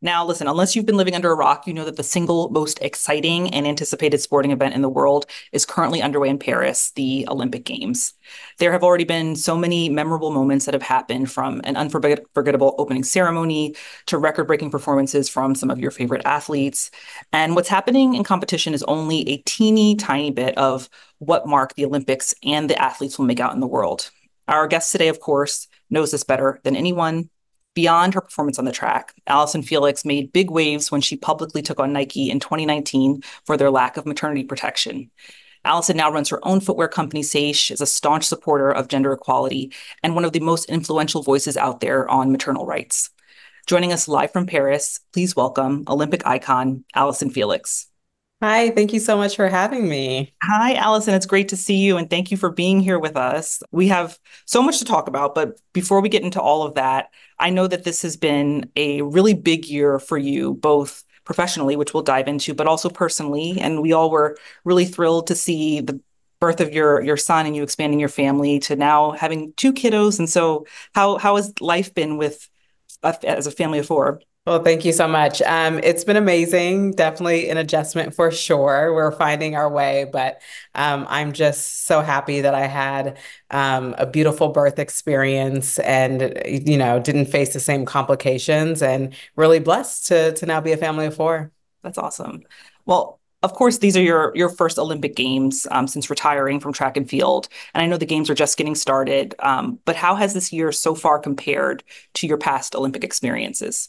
Now, listen, unless you've been living under a rock, you know that the single most exciting and anticipated sporting event in the world is currently underway in Paris, the Olympic Games. There have already been so many memorable moments that have happened, from an unforgettable opening ceremony to record-breaking performances from some of your favorite athletes. And what's happening in competition is only a teeny tiny bit of what mark the Olympics and the athletes will make out in the world. Our guest today, of course, knows this better than anyone. Beyond her performance on the track, Allyson Felix made big waves when she publicly took on Nike in 2019 for their lack of maternity protection. Allyson now runs her own footwear company, Sage, is a staunch supporter of gender equality and one of the most influential voices out there on maternal rights. Joining us live from Paris, please welcome Olympic icon Allyson Felix. Hi, thank you so much for having me. Hi, Allyson. It's great to see you, and thank you for being here with us. We have so much to talk about, but before we get into all of that, I know that this has been a really big year for you, both professionally, which we'll dive into, but also personally. And we all were really thrilled to see the birth of your son and you expanding your family to now having two kiddos. And so, how has life been with as a family of four? Well, thank you so much. It's been amazing. Definitely an adjustment for sure. We're finding our way, but I'm just so happy that I had a beautiful birth experience and, didn't face the same complications and really blessed to now be a family of four. That's awesome. Well, of course, these are your first Olympic Games since retiring from track and field, and I know the games are just getting started. But how has this year so far compared to your past Olympic experiences?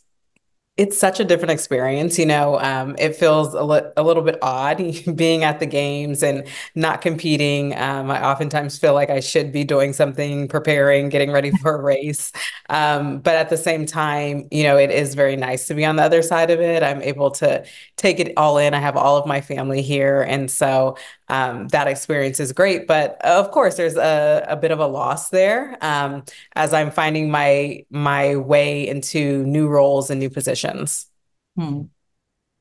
It's such a different experience, it feels a little bit odd being at the games and not competing. I oftentimes feel like I should be doing something, preparing, getting ready for a race. But at the same time, it is very nice to be on the other side of it. I'm able to take it all in. I have all of my family here. And so that experience is great. But of course, there's a bit of a loss there as I'm finding my way into new roles and new positions. Hmm.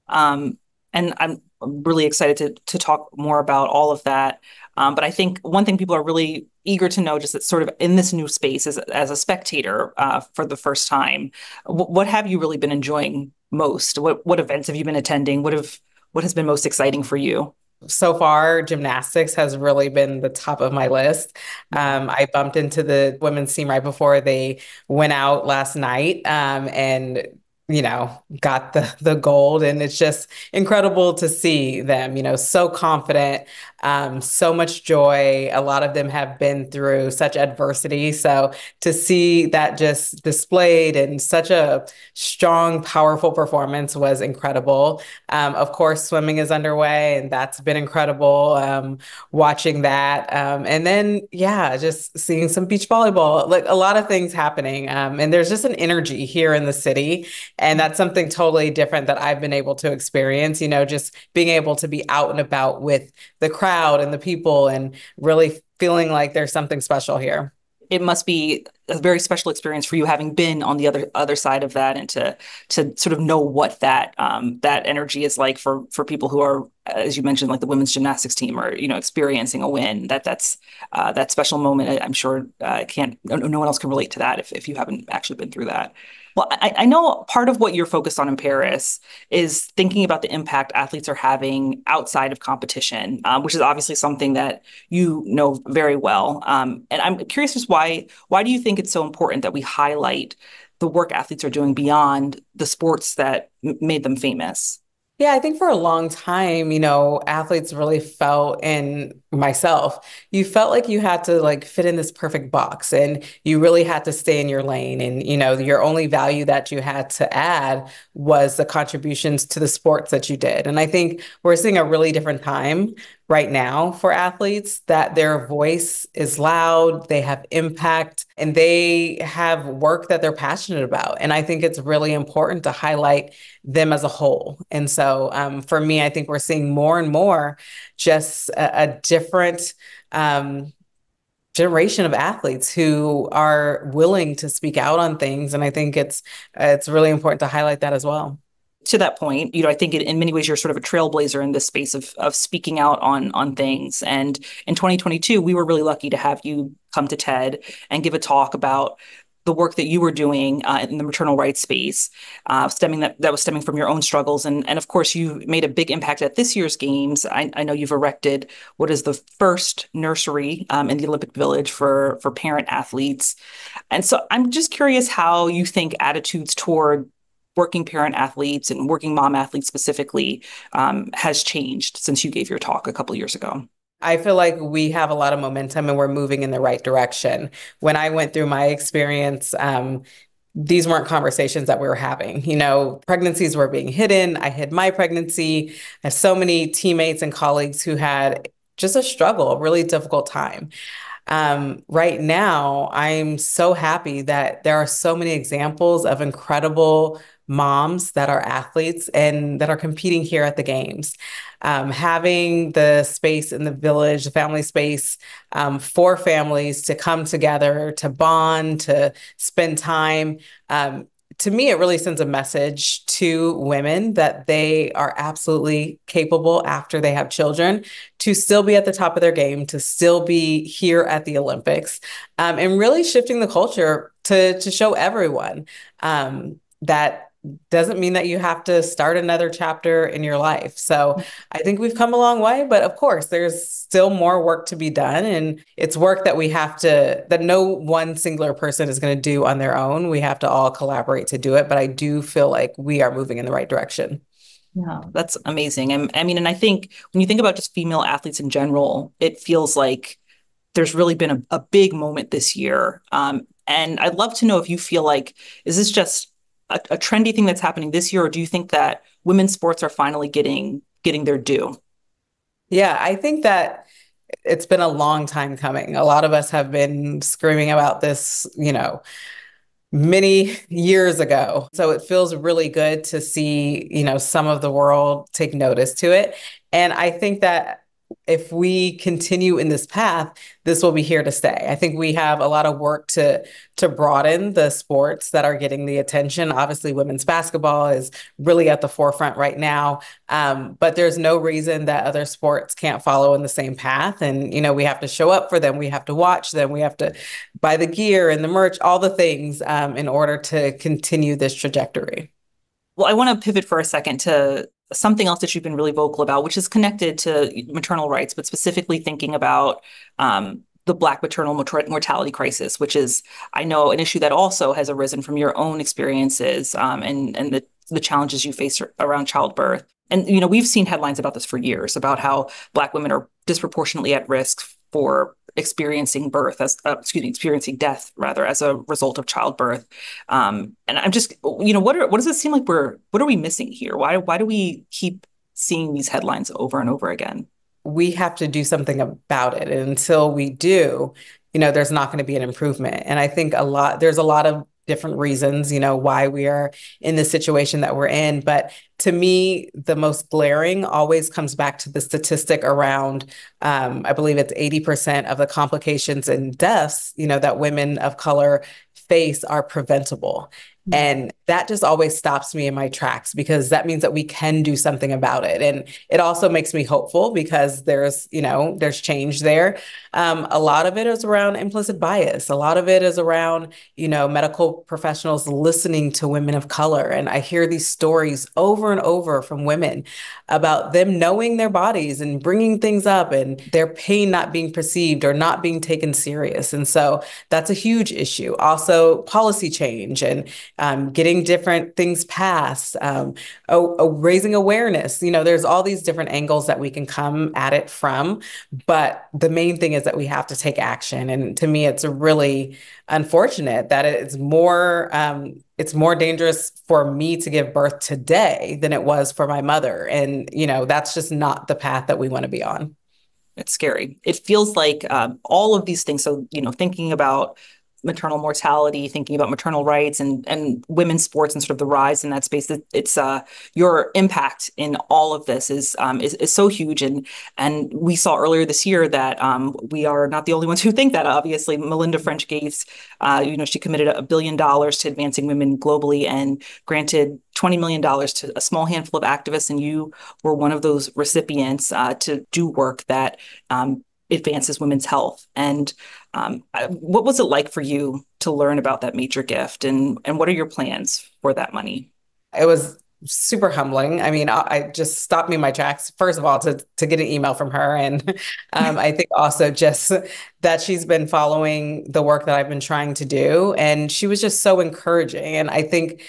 Um, and I'm really excited to talk more about all of that. But I think one thing people are really eager to know, just that sort of in this new space as a spectator for the first time, what have you really been enjoying most? What events have you been attending? What has been most exciting for you? So far, gymnastics has really been the top of my list. I bumped into the women's team right before they went out last night, and got the gold, and it's just incredible to see them. So confident, so much joy. A lot of them have been through such adversity, so to see that just displayed in such a strong, powerful performance was incredible. Of course, swimming is underway, and that's been incredible. Watching that, and then yeah, just seeing some beach volleyball, like a lot of things happening. And there's just an energy here in the city, and that's something totally different that I've been able to experience. Just being able to be out and about with the crowd and the people, and really feeling like there's something special here. It must be a very special experience for you, having been on the other side of that, and to sort of know what that energy is like for people who are, as you mentioned, like the women's gymnastics team, or experiencing a win. That's that special moment. I'm sure can't no one else can relate to that if you haven't actually been through that. Well, I know part of what you're focused on in Paris is thinking about the impact athletes are having outside of competition, which is obviously something that you know very well. And I'm curious, just why do you think it's so important that we highlight the work athletes are doing beyond the sports that made them famous? Yeah, I think for a long time, athletes really felt, in myself, you felt like you had to like fit in this perfect box, and you really had to stay in your lane. And, your only value that you had to add was the contributions to the sports that you did. And I think we're seeing a really different time right now for athletes, that their voice is loud, they have impact, and they have work that they're passionate about. And I think it's really important to highlight them as a whole. And so for me, I think we're seeing more and more just a different generation of athletes who are willing to speak out on things. And I think it's really important to highlight that as well. To that point, I think in many ways you're sort of a trailblazer in this space of speaking out on things. And in 2022, we were really lucky to have you come to TED and give a talk about the work that you were doing in the maternal rights space, that was stemming from your own struggles, and of course you made a big impact at this year's games. I know you've erected what is the first nursery in the Olympic Village for parent athletes, and so I'm just curious how you think attitudes toward working parent athletes and working mom athletes specifically has changed since you gave your talk a couple years ago. I feel like we have a lot of momentum and we're moving in the right direction. When I went through my experience, these weren't conversations that we were having. Pregnancies were being hidden. I hid my pregnancy. I have so many teammates and colleagues who had just a struggle, a really difficult time. Right now, I'm so happy that there are so many examples of incredible moms that are athletes and that are competing here at the games. Having the space in the village, the family space, for families to come together, to bond, to spend time. To me, it really sends a message to women that they are absolutely capable after they have children to still be at the top of their game, to still be here at the Olympics, and really shifting the culture to show everyone that doesn't mean that you have to start another chapter in your life. So I think we've come a long way, but of course, there's still more work to be done. And it's work that that no one singular person is going to do on their own. We have to all collaborate to do it. But I do feel like we are moving in the right direction. Yeah, that's amazing. I mean, and I think when you think about just female athletes in general, it feels like there's really been a big moment this year. And I'd love to know if you feel like, is this just a trendy thing that's happening this year, or do you think that women's sports are finally getting their due? Yeah, I think that it's been a long time coming. A lot of us have been screaming about this, many years ago. So it feels really good to see, some of the world take notice to it. And I think that if we continue in this path, this will be here to stay. I think we have a lot of work to broaden the sports that are getting the attention. Obviously, women's basketball is really at the forefront right now, but there's no reason that other sports can't follow in the same path. And we have to show up for them. We have to watch them. We have to buy the gear and the merch, all the things in order to continue this trajectory. Well, I want to pivot for a second to something else that you've been really vocal about, which is connected to maternal rights, but specifically thinking about the Black maternal mortality crisis, which is, I know, an issue that also has arisen from your own experiences and the challenges you face around childbirth. And we've seen headlines about this for years, about how Black women are disproportionately at risk for experiencing experiencing death rather as a result of childbirth. And I'm just, what does it seem like what are we missing here? Why do we keep seeing these headlines over and over again? We have to do something about it. And until we do, there's not going to be an improvement. And I think there's a lot of different reasons, why we are in the situation that we're in. But to me, the most glaring always comes back to the statistic around, I believe it's 80% of the complications and deaths, that women of color face are preventable. And that just always stops me in my tracks because that means that we can do something about it. And it also makes me hopeful because there's change there. A lot of it is around implicit bias. A lot of it is around, medical professionals listening to women of color. And I hear these stories over and over from women about them knowing their bodies and bringing things up and their pain not being perceived or not being taken serious. And so that's a huge issue. Also, policy change and getting different things passed, raising awareness. There's all these different angles that we can come at it from. But the main thing is that we have to take action. And to me, it's really unfortunate that it's more dangerous for me to give birth today than it was for my mother. And, that's just not the path that we want to be on. It's scary. It feels like all of these things. So, thinking about maternal mortality, thinking about maternal rights and women's sports and sort of the rise in that space, it's your impact in all of this is so huge. And we saw earlier this year that we are not the only ones who think that. Obviously, Melinda French Gates, she committed $1 billion to advancing women globally and granted $20 million to a small handful of activists, and you were one of those recipients to do work that advances women's health. And what was it like for you to learn about that major gift, and what are your plans for that money? It was super humbling. I mean, I just stopped me in my tracks, first of all, to get an email from her. And I think also just that she's been following the work that I've been trying to do. And she was just so encouraging. And I think,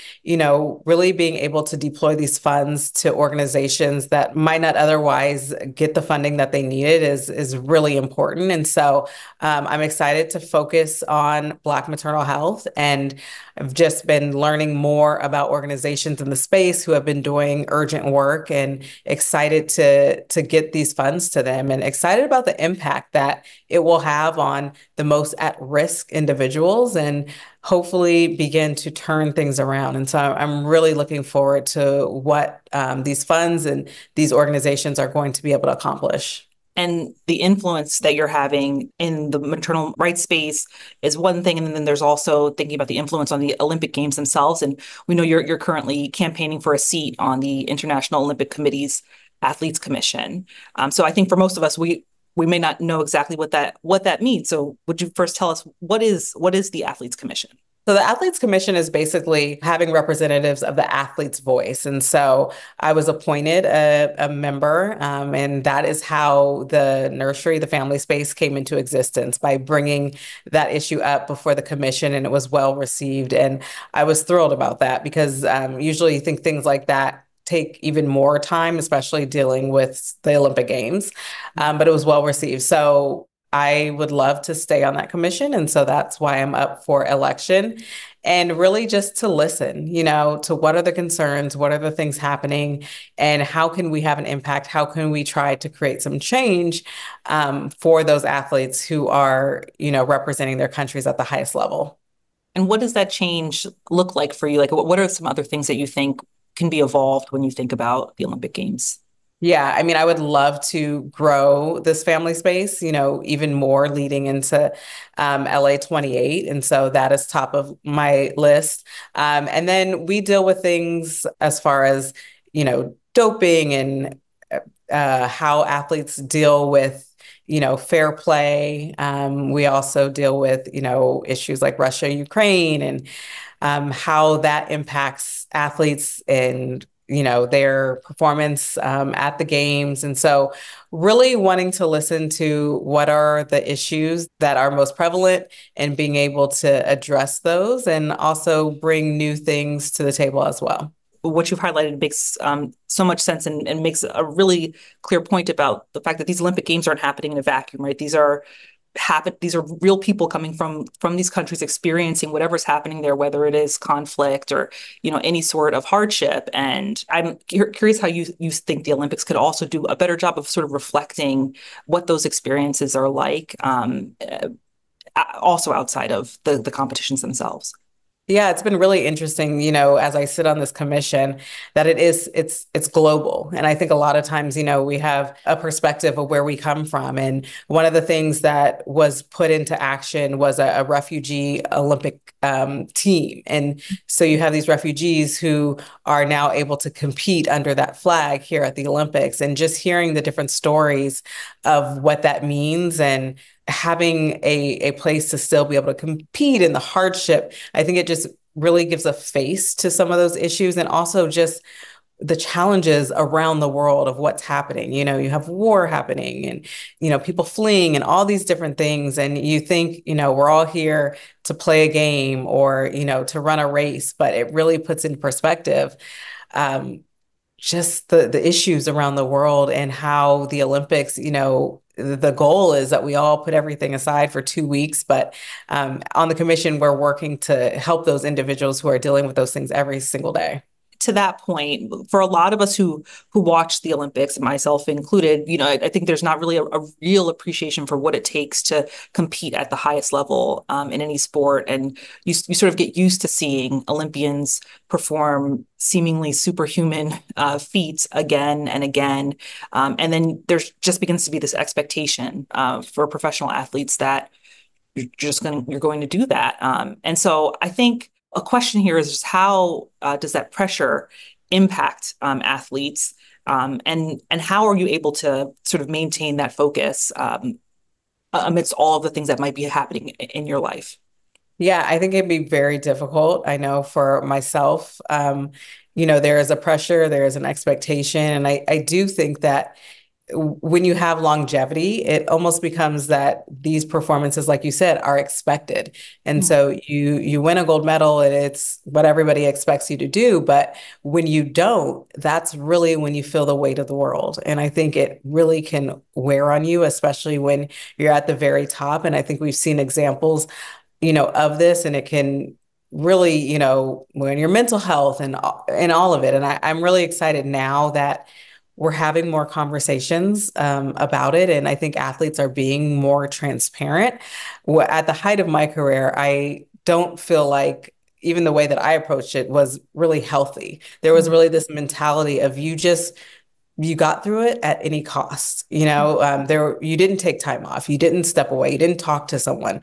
really being able to deploy these funds to organizations that might not otherwise get the funding that they needed is really important. And so I'm excited to focus on Black maternal health. And I've just been learning more about organizations in the space who have been doing urgent work, and excited to get these funds to them, and excited about the impact that it will have on the most at-risk individuals, and hopefully begin to turn things around. And so I'm really looking forward to what these funds and these organizations are going to be able to accomplish. And the influence that you're having in the maternal rights space is one thing. And then there's also thinking about the influence on the Olympic Games themselves. And we know you're currently campaigning for a seat on the International Olympic Committee's Athletes Commission. So I think for most of us, we may not know exactly what that means. So would you first tell us what is the Athletes Commission? So the Athletes Commission is basically having representatives of the athlete's voice. And so I was appointed a member, and that is how the nursery, the family space came into existence, by bringing that issue up before the commission, and it was well received. And I was thrilled about that, because usually you think things like that take even more time, especially dealing with the Olympic Games. But it was well received. So I would love to stay on that commission. And so that's why I'm up for election, and really just to listen, to what are the concerns, what are the things happening, and how can we have an impact? How can we try to create some change for those athletes who are, representing their countries at the highest level? And what does that change look like for you? Like, what are some other things that you think can be evolved when you think about the Olympic Games? Yeah, I mean, I would love to grow this family space, even more leading into LA 28. And so that is top of my list. And then we deal with things as far as, doping, and how athletes deal with, fair play. We also deal with, issues like Russia, Ukraine, and how that impacts athletes and their performance at the games. And so really wanting to listen to what are the issues that are most prevalent, and being able to address those, and also bring new things to the table as well. What you've highlighted makes so much sense, and makes a really clear point about the fact that these Olympic Games aren't happening in a vacuum, right? These are real people coming from these countries, experiencing whatever's happening there, whether it is conflict or any sort of hardship. And I'm curious how you think the Olympics could also do a better job of sort of reflecting what those experiences are like, also outside of the competitions themselves. Yeah, it's been really interesting, as I sit on this commission, that it's global. And I think a lot of times, we have a perspective of where we come from. And one of the things that was put into action was a refugee Olympic team. And so you have these refugees who are now able to compete under that flag here at the Olympics. And just hearing the different stories of what that means, and having a place to still be able to compete in the hardship, I think it just really gives a face to some of those issues, and also just the challenges around the world of what's happening. You have war happening, and, people fleeing, and all these different things. And you think, we're all here to play a game, or, to run a race, but it really puts in perspective just the issues around the world, and how the Olympics, the goal is that we all put everything aside for 2 weeks. But on the commission, we're working to help those individuals who are dealing with those things every single day. To that point, for a lot of us who watch the Olympics, myself included, I think there's not really a real appreciation for what it takes to compete at the highest level in any sport. And you sort of get used to seeing Olympians perform seemingly superhuman feats again and again. And then there's just begins to be this expectation for professional athletes that you're going to do that. And so I think a question here is just how does that pressure impact athletes, and how are you able to sort of maintain that focus? amidst all of the things that might be happening in your life? Yeah, I think it'd be very difficult. I know for myself, there is a pressure, there is an expectation. And I do think that when you have longevity, it almost becomes that these performances, like you said, are expected. And Mm. so you win a gold medal and it's what everybody expects you to do. But when you don't, that's really when you feel the weight of the world. And I think it really can wear on you, especially when you're at the very top. And I think we've seen examples of this, and it can really, when your mental health and all of it. And I'm really excited now that we're having more conversations about it. And I think athletes are being more transparent. At the height of my career, I don't feel like even the way that I approached it was really healthy. There was Mm. really this mentality of you got through it at any cost. You didn't take time off, you didn't step away, you didn't talk to someone.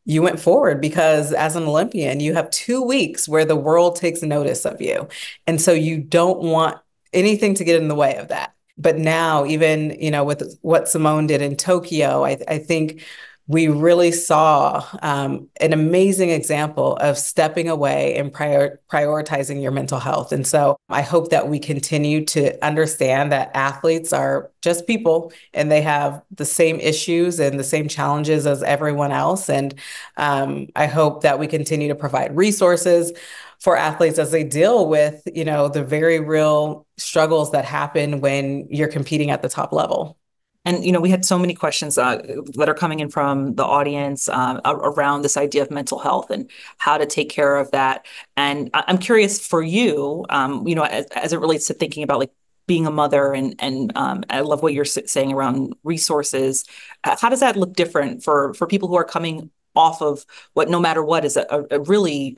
You went forward because as an Olympian, you have 2 weeks where the world takes notice of you. And so you don't want anything to get in the way of that. But now, even, with what Simone did in Tokyo, I think we really saw an amazing example of stepping away and prioritizing your mental health. And so I hope that we continue to understand that athletes are just people and they have the same issues and the same challenges as everyone else. And I hope that we continue to provide resources for athletes as they deal with, the very real struggles that happen when you're competing at the top level. And we had so many questions that are coming in from the audience around this idea of mental health and how to take care of that. And I'm curious for you, as it relates to thinking about like being a mother, and I love what you're saying around resources. How does that look different for people who are coming off of what, no matter what, is a really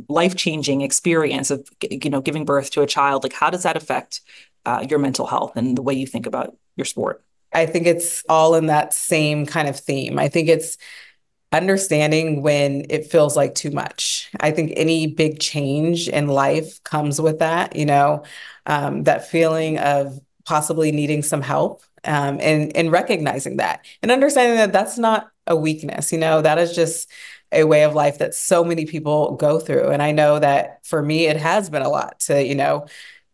life-changing experience of giving birth to a child? Like, how does that affect your mental health and the way you think about your sport? I think it's all in that same kind of theme. I think it's understanding when it feels like too much. I think any big change in life comes with that, that feeling of possibly needing some help, and recognizing that and understanding that that's not a weakness, that is just a way of life that so many people go through. And I know that for me, it has been a lot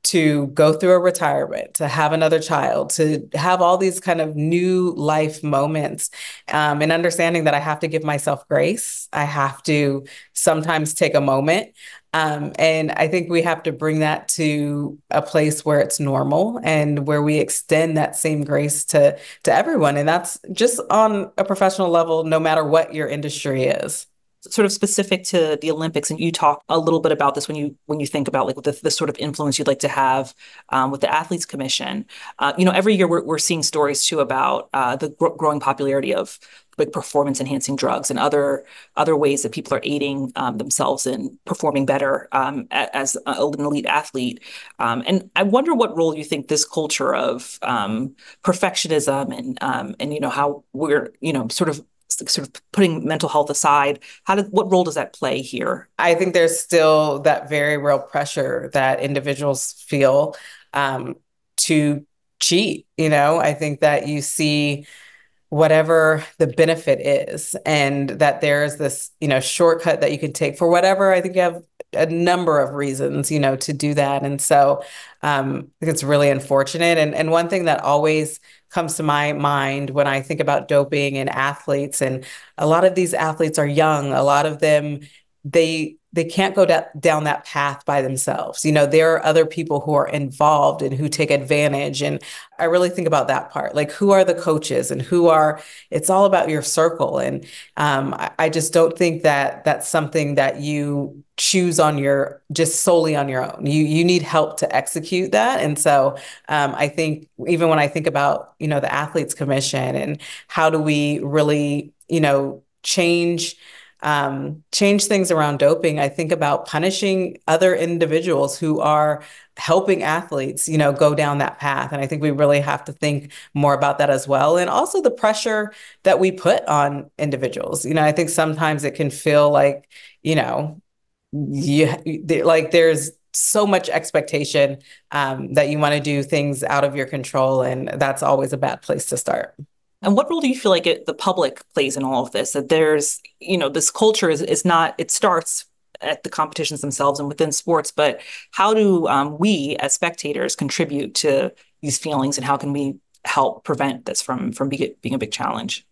to go through a retirement, to have another child, to have all these kind of new life moments, and understanding that I have to give myself grace. I have to sometimes take a moment. And I think we have to bring that to a place where it's normal and where we extend that same grace to everyone. And that's just on a professional level, no matter what your industry is. Sort of specific to the Olympics, and you talk a little bit about this when you think about like the sort of influence you'd like to have with the Athletes Commission. Every year we're seeing stories too about the growing popularity of like performance enhancing drugs and other ways that people are aiding themselves in performing better as an elite athlete. And I wonder what role you think this culture of perfectionism and how we're sort of putting mental health aside, what role does that play here? I think there's still that very real pressure that individuals feel to cheat. I think that you see whatever the benefit is, and that there's this, shortcut that you can take for whatever. I think you have a number of reasons, to do that. And so I think it's really unfortunate. And one thing that always comes to my mind when I think about doping and athletes, and a lot of these athletes are young, a lot of them, they can't go down that path by themselves. There are other people who are involved and who take advantage. And I really think about that part. Like, who are the coaches and it's all about your circle. And I just don't think that that's something that you choose just solely on your own. You need help to execute that. And so I think even when I think about, the Athletes Commission and how do we really, change things around doping, I think about punishing other individuals who are helping athletes, go down that path. And I think we really have to think more about that as well. And also the pressure that we put on individuals. I think sometimes it can feel like, like there's so much expectation that you want to do things out of your control. And that's always a bad place to start. And what role do you feel like the public plays in all of this? That there's, this culture is not, it starts at the competitions themselves and within sports, but how do we as spectators contribute to these feelings, and how can we help prevent this from being a big challenge?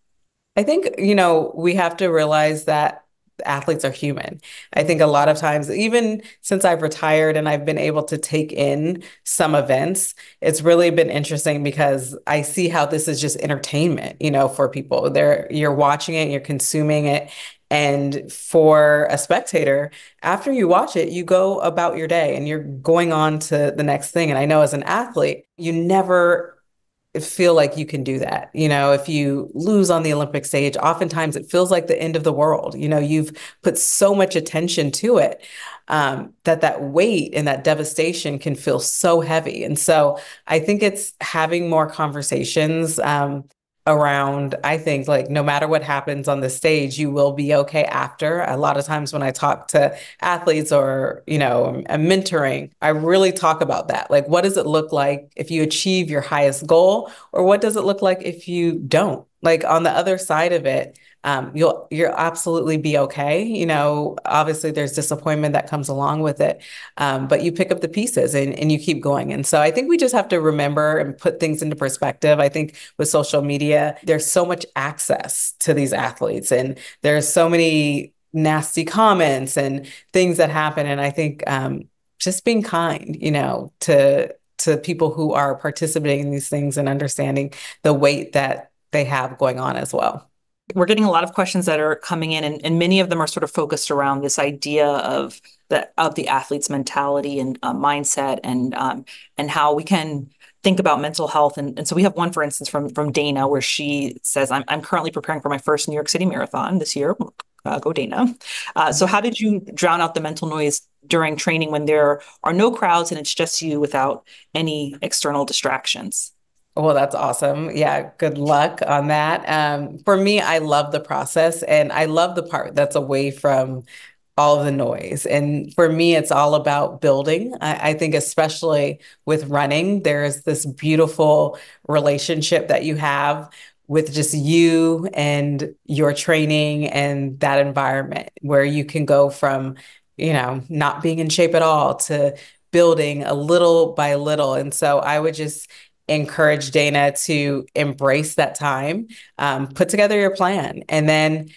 I think, we have to realize that athletes are human. I think a lot of times, even since I've retired and I've been able to take in some events, it's really been interesting because I see how this is just entertainment, for people. You're watching it, you're consuming it. And for a spectator, after you watch it, you go about your day and you're going on to the next thing. And I know as an athlete, you never feel like you can do that. If you lose on the Olympic stage, oftentimes it feels like the end of the world. You've put so much attention to it, that weight and that devastation can feel so heavy. And so I think it's having more conversations, around, I think, like, no matter what happens on the stage, you will be okay after. A lot of times when I talk to athletes or, I'm mentoring, I really talk about that. Like, what does it look like if you achieve your highest goal? Or what does it look like if you don't? Like, on the other side of it, you'll absolutely be okay. Obviously there's disappointment that comes along with it, but you pick up the pieces and you keep going. And so I think we just have to remember and put things into perspective. I think with social media, there's so much access to these athletes, and there's so many nasty comments and things that happen. And I think, just being kind, to people who are participating in these things and understanding the weight that they have going on as well. We're getting a lot of questions that are coming in, and many of them are sort of focused around this idea of the athlete's mentality and mindset, and how we can think about mental health. And so we have one, for instance, from Dana, where she says, I'm currently preparing for my first New York City Marathon this year. Go Dana. So how did you drown out the mental noise during training when there are no crowds and it's just you without any external distractions? Well, that's awesome. Yeah, good luck on that. For me, I love the process and I love the part that's away from all of the noise. And for me, it's all about building. I think, especially with running, there's this beautiful relationship that you have with just you and your training and that environment where you can go from, not being in shape at all to building a little by little. And so I would just encourage Dana to embrace that time, put together your plan, and then,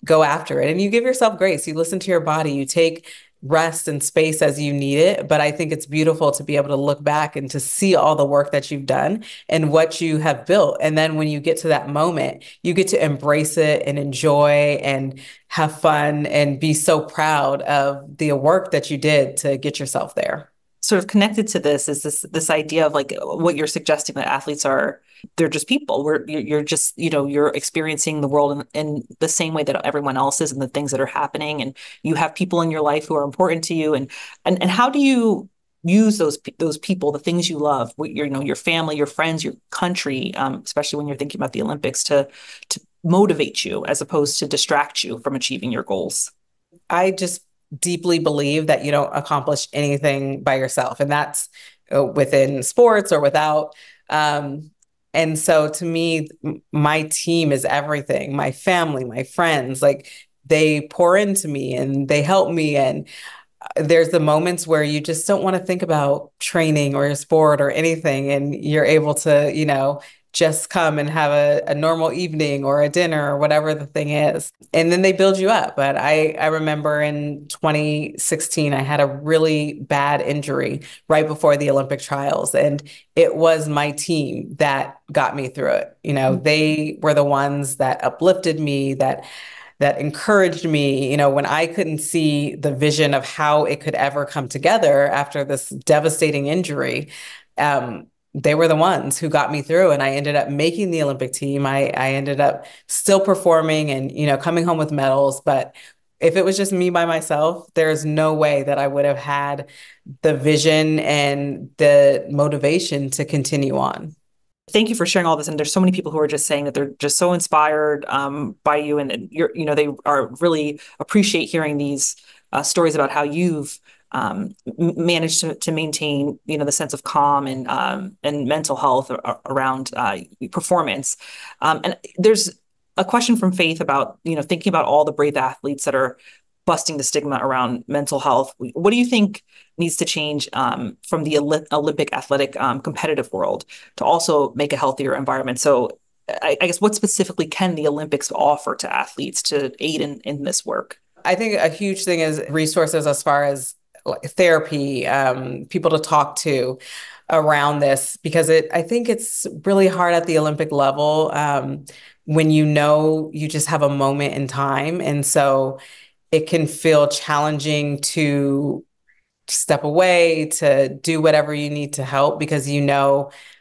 go after it. And you give yourself grace. You listen to your body. You take rest and space as you need it. But I think it's beautiful to be able to look back and to see all the work that you've done and what you have built. And then when you get to that moment, you get to embrace it and enjoy and have fun and be so proud of the work that you did to get yourself there. Sort of connected to this is this idea of like what you're suggesting, that athletes are, they're just people. You're just, you're experiencing the world in the same way that everyone else is, and the things that are happening, and you have people in your life who are important to you. And how do you use those people, the things you love, your family, your friends, your country, especially when you're thinking about the Olympics, to motivate you as opposed to distract you from achieving your goals? I just deeply believe that you don't accomplish anything by yourself, and that's, within sports or without. And so to me, my team is everything. My family, my friends, like, they pour into me and they help me. And there's the moments where you just don't want to think about training or your sport or anything, and you're able to, just come and have a normal evening or a dinner or whatever the thing is. And then they build you up. But I remember in 2016, I had a really bad injury right before the Olympic trials. And it was my team that got me through it. They were the ones that uplifted me, that encouraged me, when I couldn't see the vision of how it could ever come together after this devastating injury. They were the ones who got me through, and I ended up making the Olympic team. I ended up still performing and, coming home with medals. But if it was just me by myself, there's no way that I would have had the vision and the motivation to continue on. Thank you for sharing all this. And there's so many people who are just saying that they're just so inspired by you, and they are really appreciate hearing these stories about how you've manage to maintain, the sense of calm and mental health around performance. And there's a question from Faith about, thinking about all the brave athletes that are busting the stigma around mental health. What do you think needs to change from the Olympic athletic competitive world to also make a healthier environment? So I guess what specifically can the Olympics offer to athletes to aid in this work? I think a huge thing is resources as far as like therapy, people to talk to around this, because I think it's really hard at the Olympic level, when you just have a moment in time. And so it can feel challenging to step away, to do whatever you need to help because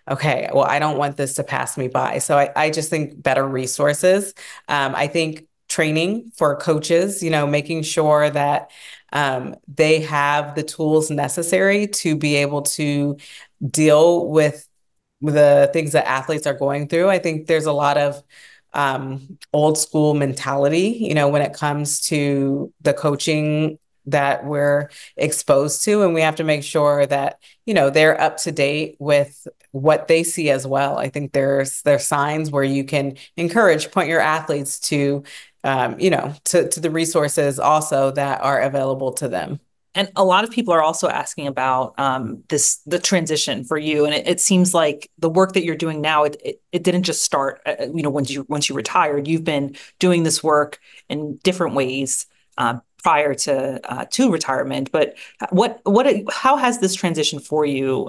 okay, well, I don't want this to pass me by. So I just think better resources. I think training for coaches, making sure that they have the tools necessary to be able to deal with the things that athletes are going through. I think there's a lot of old school mentality, when it comes to the coaching that we're exposed to. And we have to make sure that, they're up to date with what they see as well. I think there's signs where you can point your athletes to, to the resources also that are available to them. And a lot of people are also asking about the transition for you, and it seems like the work that you're doing now, it didn't just start, once you retired. You've been doing this work in different ways prior to retirement. But how has this transition for you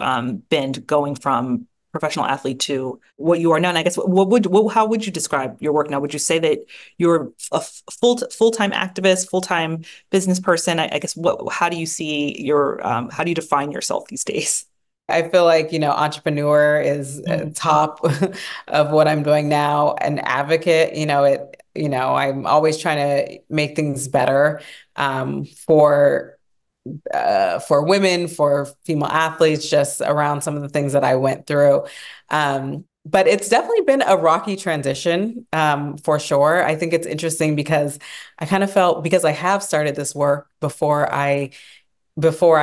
been, going from professional athlete to what you are now? And I guess how would you describe your work now? Would you say that you're a full-time activist, full-time business person? I guess how do you see how do you define yourself these days? I feel like, entrepreneur is Mm. top of what I'm doing now. An advocate, I'm always trying to make things better for women, for female athletes, just around some of the things that I went through. But it's definitely been a rocky transition, for sure. I think it's interesting because I kind of felt, because I have started this work before I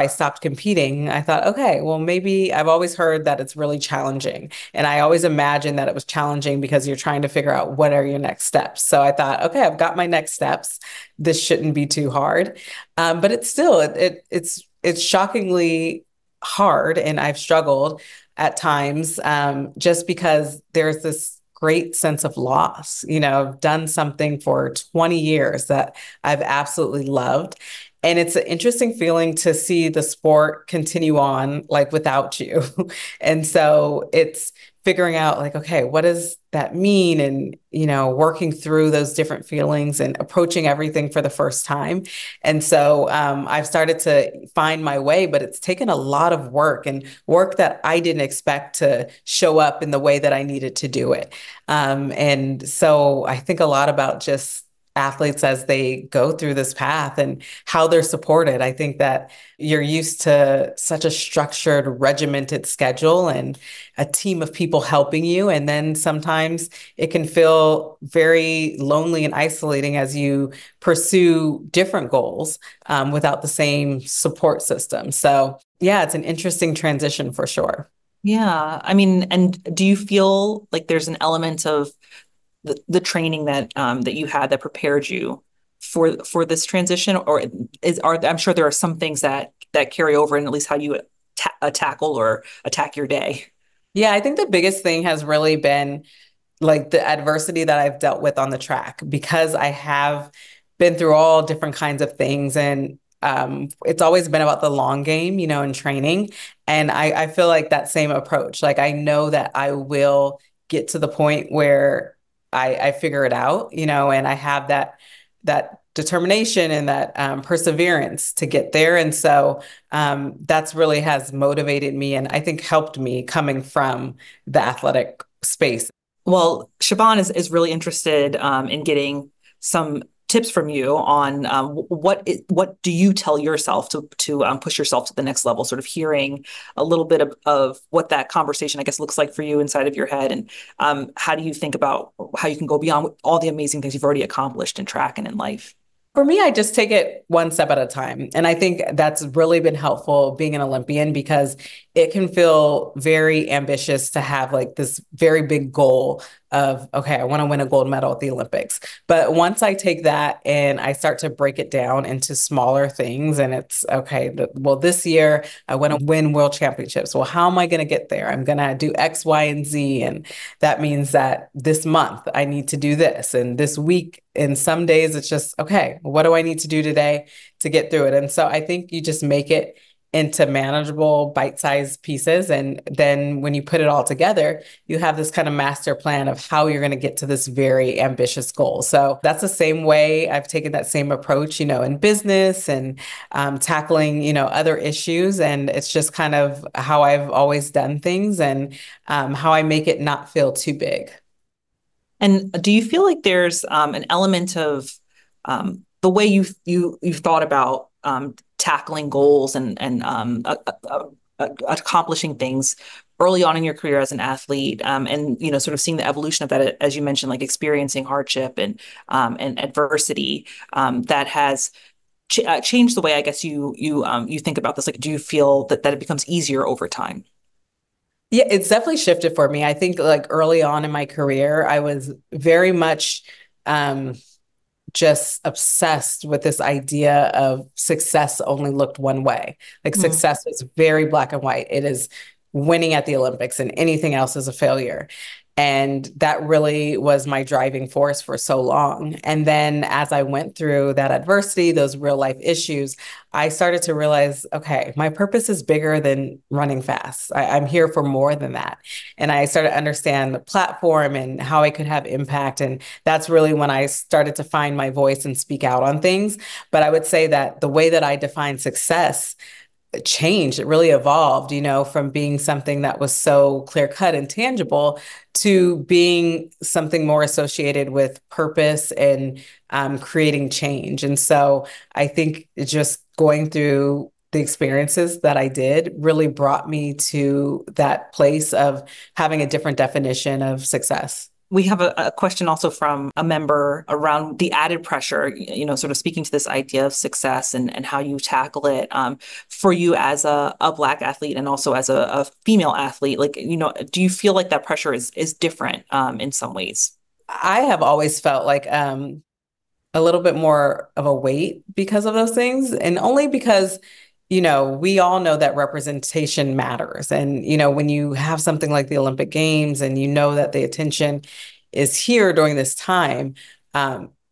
stopped competing, I thought, okay, well, maybe I've always heard that it's really challenging. And I always imagined that it was challenging because you're trying to figure out what are your next steps. So I thought, okay, I've got my next steps. This shouldn't be too hard. But it's still, it's shockingly hard. And I've struggled at times, just because there's this great sense of loss. I've done something for 20 years that I've absolutely loved. And it's an interesting feeling to see the sport continue on like without you. And so it's figuring out like, okay, what does that mean? And, working through those different feelings and approaching everything for the first time. And so I've started to find my way, but it's taken a lot of work, and work that I didn't expect to show up in the way that I needed to do it. And so I think a lot about just athletes as they go through this path and how they're supported. I think that you're used to such a structured, regimented schedule and a team of people helping you. And then sometimes it can feel very lonely and isolating as you pursue different goals, without the same support system. So, yeah, it's an interesting transition for sure. Yeah, I mean, and do you feel like there's an element of the training that you had that prepared you for this transition, or I'm sure there are some things that carry over in at least how you tackle or attack your day. Yeah, I think the biggest thing has really been like the adversity that I've dealt with on the track, because I have been through all different kinds of things. And it's always been about the long game, in training. And I feel like that same approach, like I know that I will get to the point where I figure it out, and I have that determination and that perseverance to get there. And so that's really has motivated me, and I think helped me coming from the athletic space. Well, Siobhan is really interested in getting some tips from you on what do you tell yourself to push yourself to the next level, sort of hearing a little bit of what that conversation, I guess, looks like for you inside of your head, and how do you think about how you can go beyond all the amazing things you've already accomplished in track and in life? For me, I just take it one step at a time. And I think that's really been helpful being an Olympian because it can feel very ambitious to have like this very big goal of, okay, I want to win a gold medal at the Olympics. But once I take that and I start to break it down into smaller things, and it's okay, well, this year I want to win world championships. Well, how am I going to get there? I'm going to do X, Y, and Z. And that means that this month I need to do this. And this week, and some days it's just, okay, what do I need to do today to get through it? And so I think you just make it into manageable bite-sized pieces. And then when you put it all together, you have this kind of master plan of how you're going to get to this very ambitious goal. So that's the same way I've taken that same approach, in business and tackling, other issues. And it's just kind of how I've always done things and how I make it not feel too big. And do you feel like there's an element of the way you've thought about tackling goals and accomplishing things early on in your career as an athlete, and sort of seeing the evolution of that, as you mentioned, like experiencing hardship and adversity, that has changed the way I guess you think about this. Like, do you feel that it becomes easier over time? Yeah, it's definitely shifted for me. I think like early on in my career, I was very much um, just obsessed with this idea of success only looked one way. Like Mm. success is very black and white. It is winning at the Olympics and anything else is a failure. And that really was my driving force for so long. And then as I went through that adversity, those real life issues, I started to realize, okay, my purpose is bigger than running fast. I'm here for more than that. And I started to understand the platform and how I could have impact. And that's really when I started to find my voice and speak out on things. But I would say that the way that I define success changed. It really evolved, from being something that was so clear cut and tangible to being something more associated with purpose and creating change. And so I think just going through the experiences that I did really brought me to that place of having a different definition of success. We have a question also from a member around the added pressure, sort of speaking to this idea of success and how you tackle it, for you as a Black athlete and also as a female athlete. Like, do you feel like that pressure is different in some ways? I have always felt like a little bit more of a weight because of those things. And only because, we all know that representation matters. And, when you have something like the Olympic Games and you know that the attention is here during this time,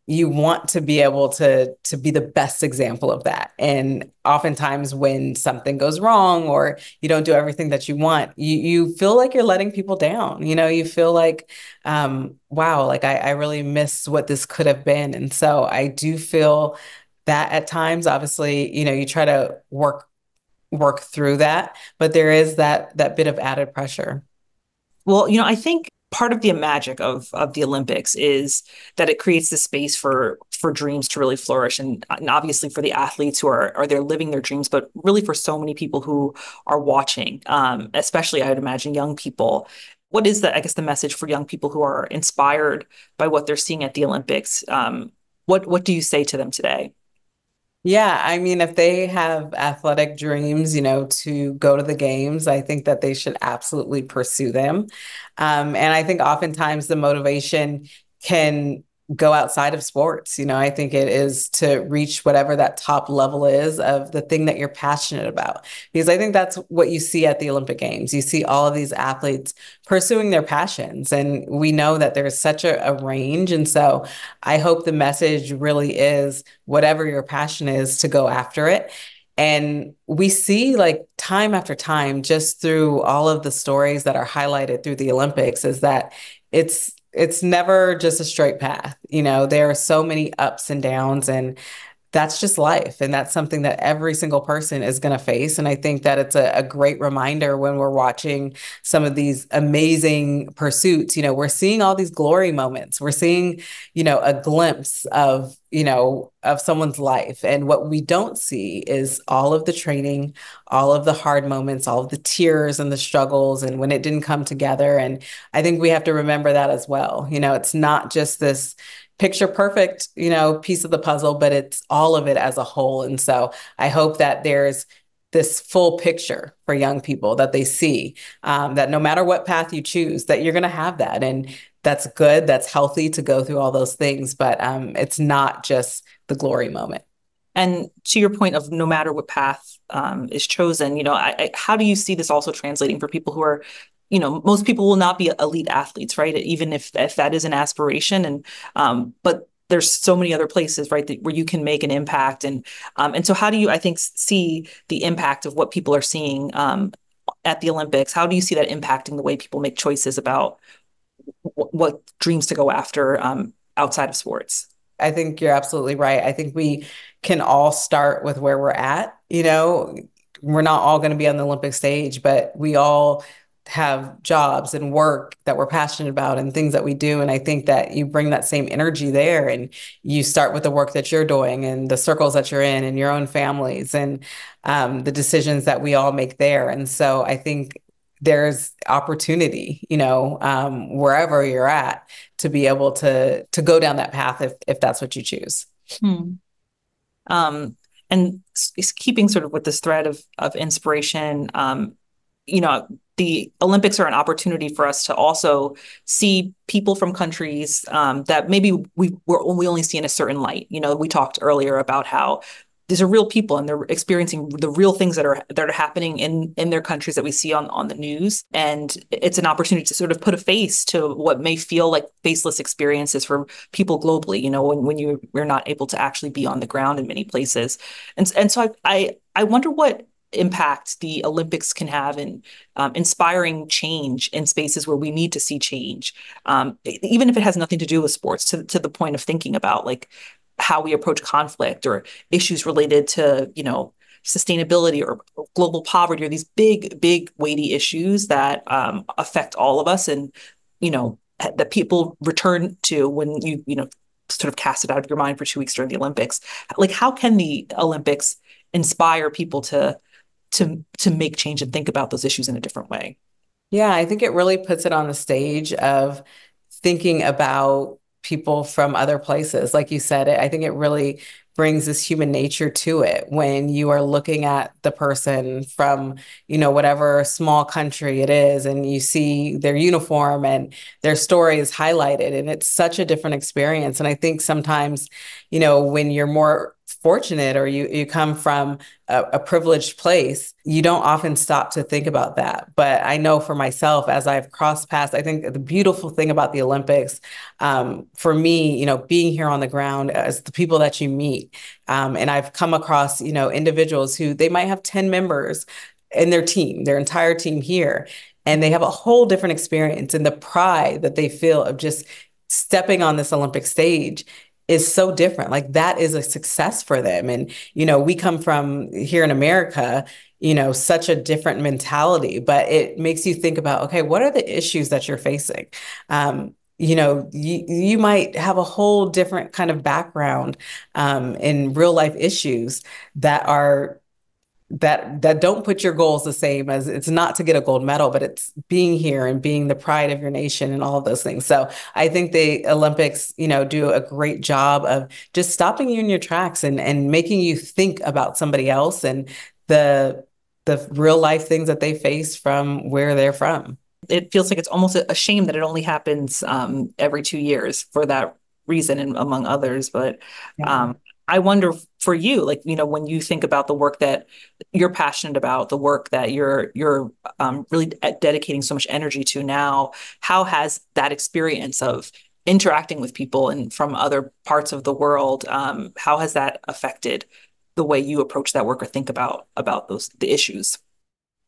you want to be able to be the best example of that. And oftentimes when something goes wrong or you don't do everything that you want, you feel like you're letting people down. You feel like, wow, like I really miss what this could have been. And so I do feel that at times, obviously, you try to work through that, but there is that bit of added pressure. Well, I think part of the magic of the Olympics is that it creates the space for dreams to really flourish, and obviously for the athletes who are there living their dreams, but really for so many people who are watching, especially I would imagine young people. What is the I guess the message for young people who are inspired by what they're seeing at the Olympics? What do you say to them today? Yeah, I mean, if they have athletic dreams, to go to the games, I think that they should absolutely pursue them. And I think oftentimes the motivation can go outside of sports. I think it is to reach whatever that top level is of the thing that you're passionate about. Because I think that's what you see at the Olympic Games. You see all of these athletes pursuing their passions. And we know that there's such a range. And so I hope the message really is whatever your passion is to go after it. And we see like time after time, just through all of the stories that are highlighted through the Olympics, is that it's never just a straight path. There are so many ups and downs, and that's just life. And that's something that every single person is going to face. And I think that it's a great reminder when we're watching some of these amazing pursuits. We're seeing all these glory moments. We're seeing, a glimpse of, of someone's life. And what we don't see is all of the training, all of the hard moments, all of the tears and the struggles, and when it didn't come together. And I think we have to remember that as well. It's not just this picture perfect, piece of the puzzle, but it's all of it as a whole. And so I hope that there's this full picture for young people that they see, that no matter what path you choose, that you're going to have that. And that's good. That's healthy to go through all those things, but it's not just the glory moment. And to your point of no matter what path is chosen, how do you see this also translating for people who are, most people will not be elite athletes, right? Even if that is an aspiration, and but there's so many other places, right, where you can make an impact, and so how do you, I think, see the impact of what people are seeing at the Olympics? How do you see that impacting the way people make choices about what dreams to go after outside of sports? I think you're absolutely right. I think we can all start with where we're at. We're not all going to be on the Olympic stage, but we all have jobs and work that we're passionate about and things that we do. And I think that you bring that same energy there, and you start with the work that you're doing and the circles that you're in and your own families, and the decisions that we all make there. And so I think there's opportunity, wherever you're at, to be able to go down that path if that's what you choose. Hmm. Um, and keeping sort of with this thread of inspiration, the Olympics are an opportunity for us to also see people from countries that maybe we only see in a certain light. We talked earlier about how these are real people and they're experiencing the real things that are happening in their countries that we see on the news. And it's an opportunity to sort of put a face to what may feel like faceless experiences for people globally, when we're not able to actually be on the ground in many places. And so I wonder what impact the Olympics can have in inspiring change in spaces where we need to see change, even if it has nothing to do with sports, to the point of thinking about like how we approach conflict or issues related to, sustainability or global poverty, or these big, weighty issues that affect all of us, and, that people return to when sort of cast it out of your mind for 2 weeks during the Olympics. Like, how can the Olympics inspire people to make change and think about those issues in a different way? Yeah, I think it really puts it on the stage of thinking about people from other places. Like you said, I think it really brings this human nature to it when you are looking at the person from, whatever small country it is, and you see their uniform and their story is highlighted, and it's such a different experience. And I think sometimes, when you're more fortunate, or you come from a privileged place, you don't often stop to think about that. But I know for myself, as I've crossed paths, I think the beautiful thing about the Olympics, for me, being here on the ground, as the people that you meet, and I've come across, individuals who they might have 10 members in their team, their entire team here, and they have a whole different experience, and the pride that they feel of just stepping on this Olympic stage is so different. Like, that is a success for them. And, we come from here in America, such a different mentality, but it makes you think about, okay, what are the issues that you're facing? You might have a whole different kind of background in real life issues that are that don't put your goals the same. As it's not to get a gold medal, but it's being here and being the pride of your nation and all of those things. So I think the Olympics, do a great job of just stopping you in your tracks and making you think about somebody else and the the real life things that they face from where they're from. It feels like it's almost a shame that it only happens every 2 years for that reason, and among others. But Yeah. um, I wonder for you, like, when you think about the work that you're passionate about, the work that you're really dedicating so much energy to now, how has that experience of interacting with people and from other parts of the world, how has that affected the way you approach that work or think about the issues?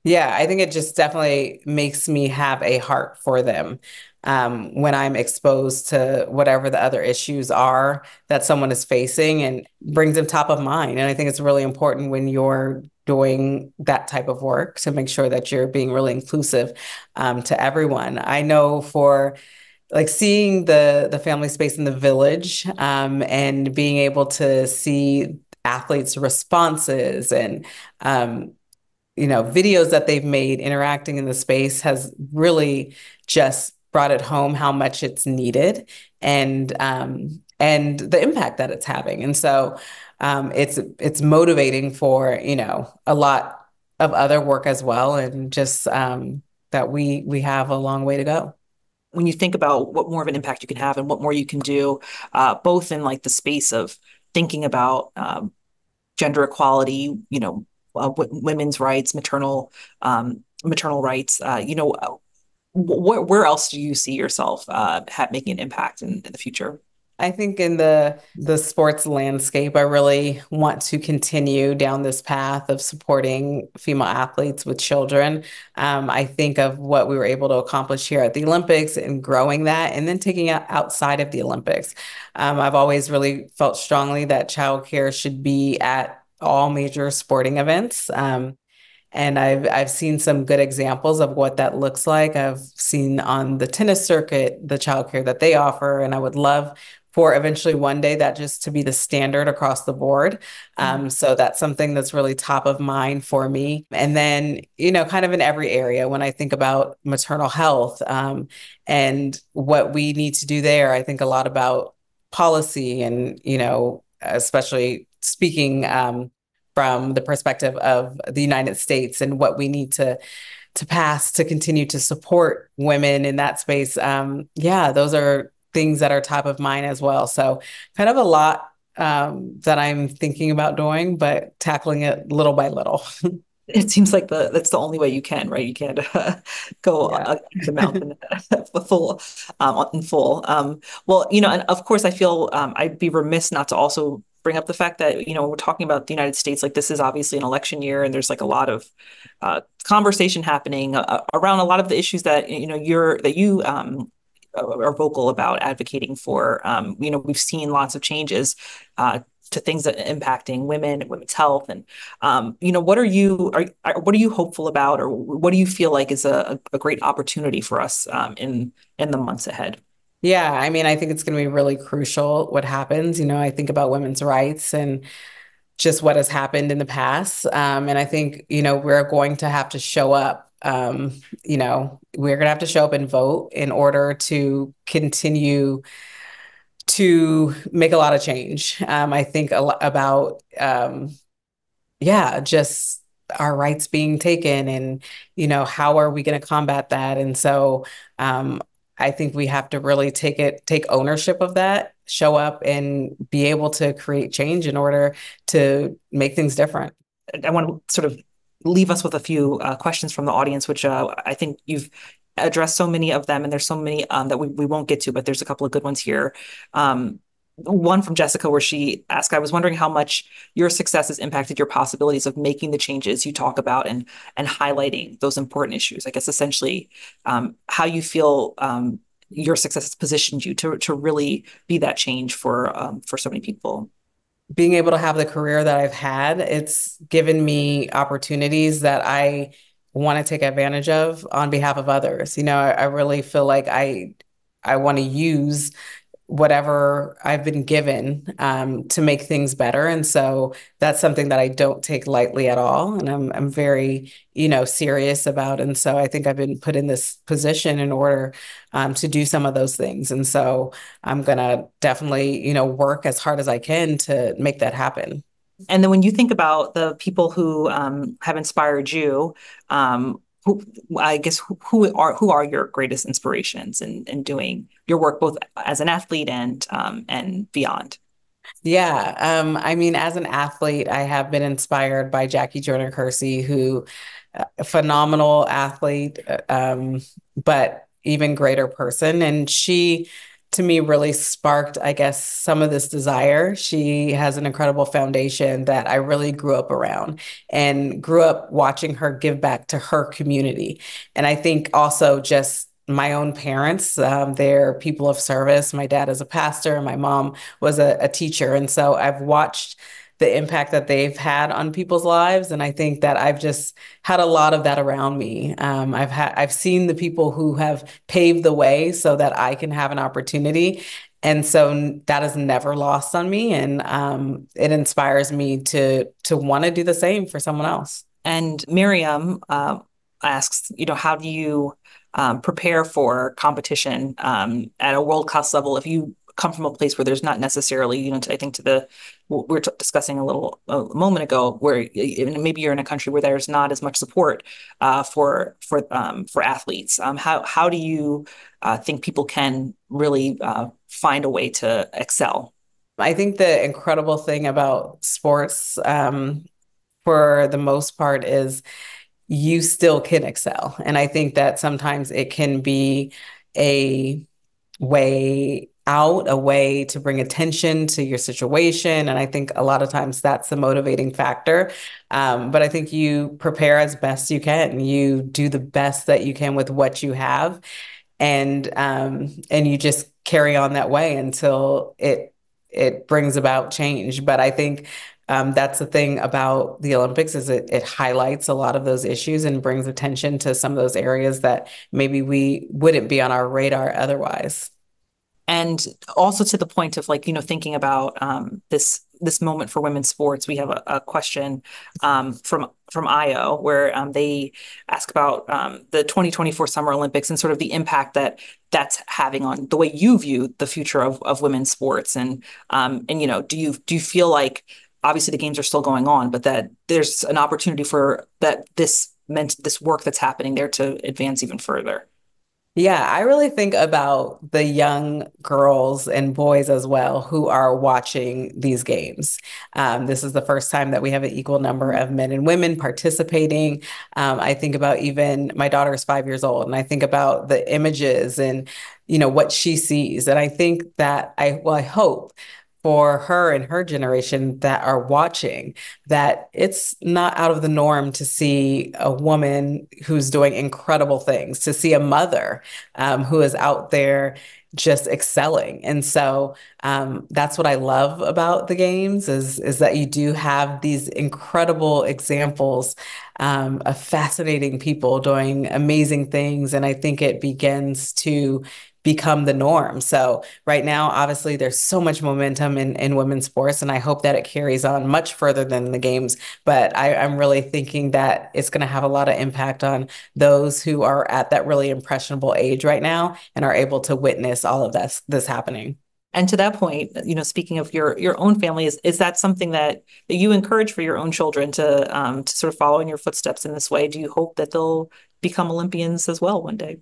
Yeah, I think it just definitely makes me have a heart for them, when I'm exposed to whatever the other issues are that someone is facing, and brings them top of mind. And I think it's really important when you're doing that type of work to make sure that you're being really inclusive, to everyone. I know for like seeing the family space in the village, and being able to see athletes' responses and videos that they've made interacting in the space has really just brought it home how much it's needed and the impact that it's having. And so it's motivating for, a lot of other work as well, and just that we have a long way to go. When you think about what more of an impact you can have and what more you can do, both in like the space of thinking about gender equality, women's rights, maternal rights, where else do you see yourself making an impact in the future? I think in the sports landscape, I really want to continue down this path of supporting female athletes with children. I think of what we were able to accomplish here at the Olympics and growing that, and then taking it outside of the Olympics. I've always really felt strongly that childcare should be at all major sporting events. And I've seen some good examples of what that looks like. I've seen on the tennis circuit the childcare that they offer, and I would love for eventually one day that just to be the standard across the board. So that's something that's really top of mind for me. And then, kind of in every area, when I think about maternal health, and what we need to do there, I think a lot about policy and, especially speaking from the perspective of the United States and what we need to pass to continue to support women in that space. Yeah, those are things that are top of mind as well. So kind of a lot that I'm thinking about doing, but tackling it little by little. It seems like that's the only way you can, right? You can't go Yeah. the mountain full in full. Well, and of course, I feel I'd be remiss not to also bring up the fact that we're talking about the United States. Like this is obviously an election year, and there's like a lot of conversation happening around a lot of the issues that you are vocal about advocating for. We've seen lots of changes to things that are impacting women and women's health. And what are you hopeful about, or what do you feel like is a great opportunity for us in the months ahead? Yeah, I mean, I think it's going to be really crucial what happens. I think about women's rights and just what has happened in the past. And I think, we're going to have to show up. We're going to have to show up and vote in order to continue to make a lot of change. I think a lot about, yeah, just our rights being taken and, how are we going to combat that? And so I think we have to really take ownership of that, show up and be able to create change in order to make things different. I want to sort of leave us with a few questions from the audience, which I think you've addressed so many of them, and there's so many that we won't get to, but there's a couple of good ones here. One from Jessica, where she asked, I was wondering how much your success has impacted your possibilities of making the changes you talk about and highlighting those important issues. I guess essentially how you feel your success has positioned you to really be that change for so many people. Being able to have the career that I've had, it's given me opportunities that I want to take advantage of on behalf of others. I really feel like I want to use whatever I've been given to make things better. And so that's something that I don't take lightly at all. And I'm very, serious about. And so I think I've been put in this position in order to do some of those things. And so I'm going to definitely, work as hard as I can to make that happen. And then when you think about the people who have inspired you, who I guess who are your greatest inspirations in doing your work both as an athlete and beyond? Yeah. I mean, as an athlete, I have been inspired by Jackie Joyner Kersee, who a phenomenal athlete, but even greater person. And she, to me, really sparked, I guess, some of this desire. She has an incredible foundation that I really grew up around and grew up watching her give back to her community. And I think also just my own parents, they're people of service. My dad is a pastor, and my mom was a teacher. And so I've watched the impact that they've had on people's lives. And I think that I've just had a lot of that around me. I've seen the people who have paved the way so that I can have an opportunity. And so that is never lost on me. And it inspires me to want to do the same for someone else. And Miriam asks, how do you prepare for competition at a world class level if you come from a place where there's not necessarily, I think to the we were discussing a moment ago, where maybe you're in a country where there's not as much support for athletes. How do you think people can really find a way to excel? I think the incredible thing about sports, for the most part, is you still can excel. And I think that sometimes it can be a way out, a way to bring attention to your situation. And I think a lot of times that's the motivating factor. But I think you prepare as best you can. You do the best that you can with what you have, and you just carry on that way until it brings about change. But I think that's the thing about the Olympics is it highlights a lot of those issues and brings attention to some of those areas that maybe we wouldn't be on our radar otherwise. And also to the point of like, thinking about this moment for women's sports, we have a question from IO where they ask about the 2024 Summer Olympics and sort of the impact that that's having on the way you view the future of women's sports. And do you feel like obviously the games are still going on, but that there's an opportunity for that this work that's happening there to advance even further? Yeah, I really think about the young girls and boys as well who are watching these games. This is the first time that we have an equal number of men and women participating. I think about even my daughter is 5 years old, and I think about the images and what she sees, and I think that I hope for her and her generation that are watching that it's not out of the norm to see a woman who's doing incredible things, to see a mother who is out there just excelling. And so that's what I love about the games is that you do have these incredible examples of fascinating people doing amazing things. And I think it begins to become the norm. So right now, obviously, there's so much momentum in women's sports, and I hope that it carries on much further than the games. But I'm really thinking that it's going to have a lot of impact on those who are at that really impressionable age right now and are able to witness all of this happening. And to that point, speaking of your own family, is that something that you encourage for your own children to sort of follow in your footsteps in this way? Do you hope that they'll become Olympians as well one day?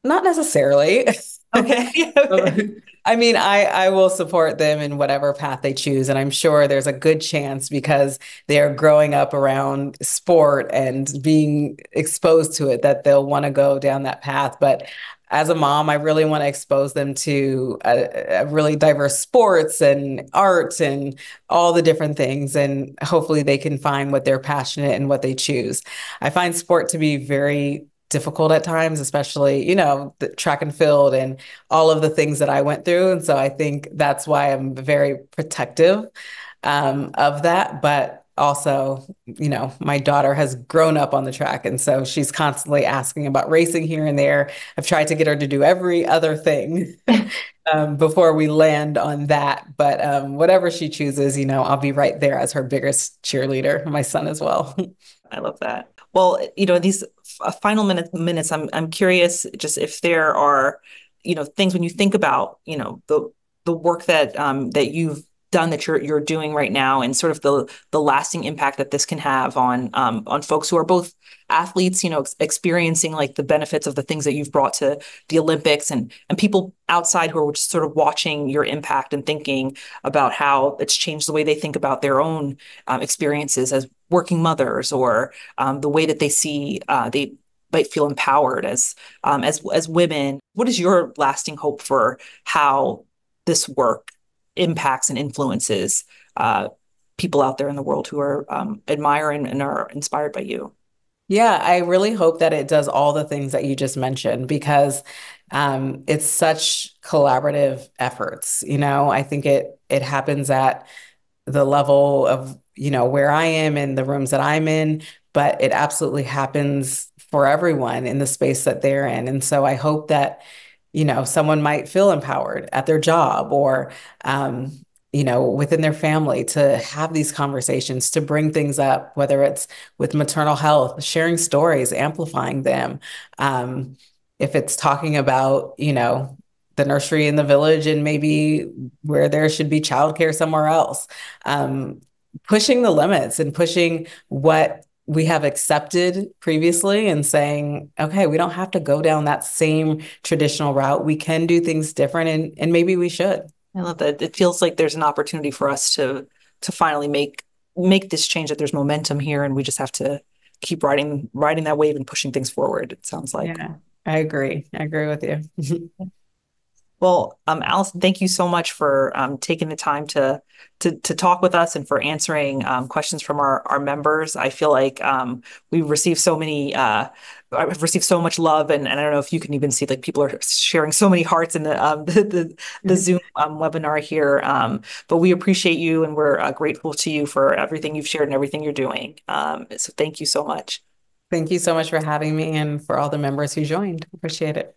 Not necessarily. Okay. Okay. I mean, I will support them in whatever path they choose. And I'm sure there's a good chance because they are growing up around sport and being exposed to it that they'll want to go down that path. But as a mom, I really want to expose them to a really diverse sports and art and all the different things. And hopefully they can find what they're passionate and what they choose. I find sport to be very difficult at times, especially, the track and field and all of the things that I went through. And so I think that's why I'm very protective of that. But also, my daughter has grown up on the track. And so she's constantly asking about racing here and there. I've tried to get her to do every other thing before we land on that. But whatever she chooses, I'll be right there as her biggest cheerleader, my son as well. I love that. Well, these final minutes, I'm curious just if there are, things when you think about, the work that you've done that you're doing right now and sort of the lasting impact that this can have on folks who are both athletes, experiencing like the benefits of the things that you've brought to the Olympics and people outside who are just sort of watching your impact and thinking about how it's changed the way they think about their own experiences as working mothers or the way that they might feel empowered as women. What is your lasting hope for how this work impacts and influences people out there in the world who are admire and are inspired by you? Yeah, I really hope that it does all the things that you just mentioned because it's such collaborative efforts. I think it happens at the level of, where I am and the rooms that I'm in, but it absolutely happens for everyone in the space that they're in. And so I hope that, someone might feel empowered at their job or, within their family to have these conversations, to bring things up, whether it's with maternal health, sharing stories, amplifying them. Um, if it's talking about, the nursery in the village and maybe where there should be childcare somewhere else, um, pushing the limits and pushing what we have accepted previously and saying, okay, we don't have to go down that same traditional route. We can do things different and maybe we should. I love that. It feels like there's an opportunity for us to finally make this change, that there's momentum here, and we just have to keep riding that wave and pushing things forward, it sounds like. Yeah, I agree. I agree with you. Well, Allyson, thank you so much for taking the time to talk with us and for answering questions from our members. I feel like we've received so many. I've received so much love, and I don't know if you can even see, like, people are sharing so many hearts in the Zoom webinar here. But we appreciate you, and we're grateful to you for everything you've shared and everything you're doing. So thank you so much. Thank you so much for having me and for all the members who joined. Appreciate it.